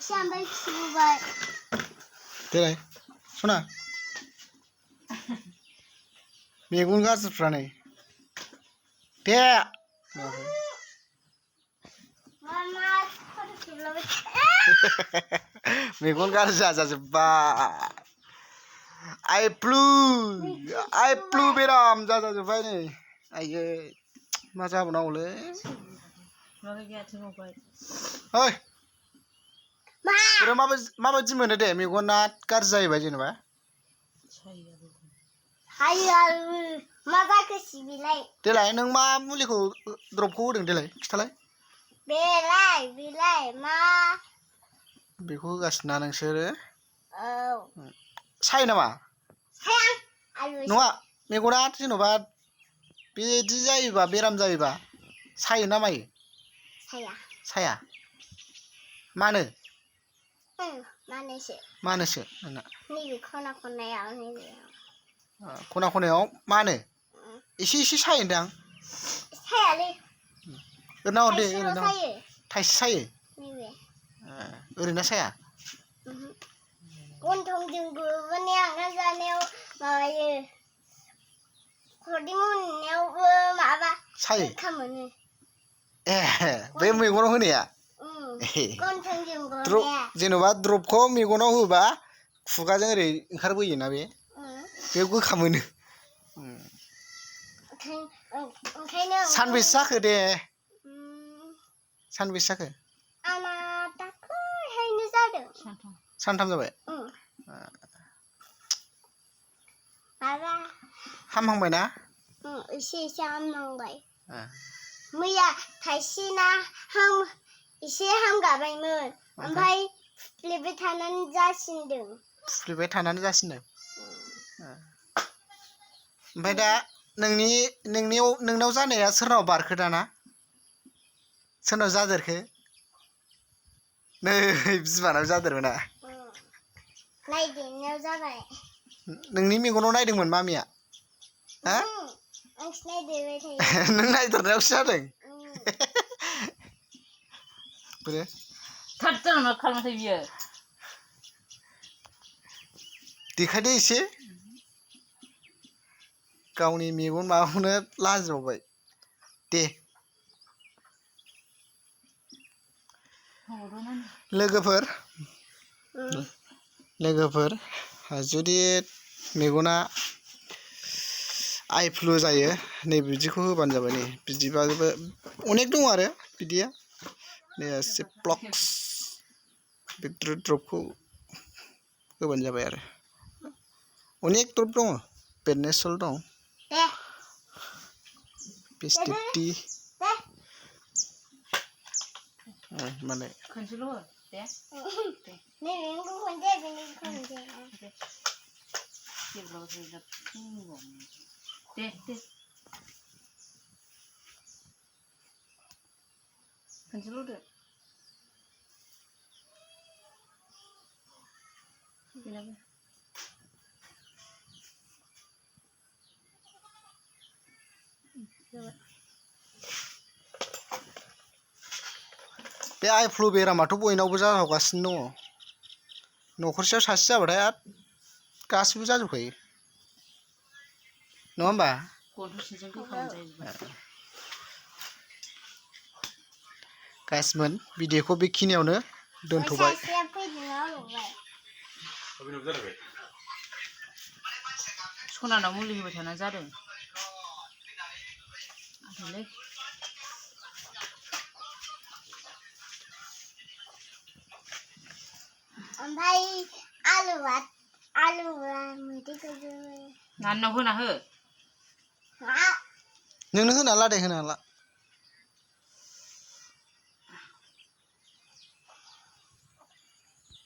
आथिं ओमफ्राय खिबोबाय देलाय सना मेगन गाज्रिफ्रा नै दे मेगन गाज्रि जाजोब्बाय आइफ्लु बेराम जाजोब्बाय नै आयै मा जाबावनांगौलै ओइ माबायदि मोनो दे मेगना गाज्रि जायोबा जेनेबा मा जाखो सिबिलाय देलाय नों मा मुलिखौ द्रपखौ होदों देलाय खिथालाय बेलाय मा बेखौ होगासिनो ना नोंसोरो औ सायो नामा साया नङा मेगना जेन'बा बिदि जायोबा बेराम जायोबा सायो ना मायो साया मानो मानोसो नोंना नैबे खना खनायाव मानो एसे सायोदां सायालै ओरैनो हर दे ओरैनो थाइसे सायो ओरैनो साया गन्थंजोंबो माने आंना जानायाव माबायो खदै मोननायावबो माबा सायो गोखा मोनो ए बे मेगनाव होनाया गन्थंजोंबो जेन'बा द्रपखौ मेगनाव होबा खुगाजों ओरै ओंखारबोयोना बे बेयाव गोखा मोनो ओंखायनो सानबेसे जाखो दे सानबेसे जाखो आंना दाख्लैहायनो जादों सानथाम जाबाय माबा हामहांबाय ना एसे हामहांबाय मैया थाइसेना एसे हामगाबायमोन ओमफ्राय फुफ्लेबाय थानानै जासिनदों ओमफ्राय दा नोंनाव जानाया सोरनाव बारखो दाना सोरनाव जादेरखो नै बिमानाव जादेरबायना नायदेरनायाव जाबाय नोंनि मेगनाव नायदोंमोन मामिया आंसो नायदेरबाय थायो नों नायदेरनायावसो जादों बोरो थाबथारनो खालामथाय बियो देखायदो एसे गावनि मेगन माबाखौनो लाजिबावबाय दे लोगोफोर जुदि मेगना आइफ्लु जायो नै बिदिखौ होबानो जाबाय नै बिदिबाबो अनेक दं आरो बिदिया नै सिप्लक्स बे द्रपखौ होबानो जाबाय आरो अनेक द्रप दङ बेडनेसल दं बेस्टिकटि माने खनसेल' हो दे खनसेल' होदो बे आइफ्लु बेरामाथ' बयनावबो जागासिनो दङ न'खरसेयाव सासे जाबाथाय गासिबो जाजोबखायो नङा होमबा गाइसमोन भिडिअखौ बेखिनियावनो दोनथ'बाय सनानाव मुलि होबाय थाना जादों ओमफ्राय आलुआ मोदैखौबो नानाव होना हो नोंनो होना ला दे होना ला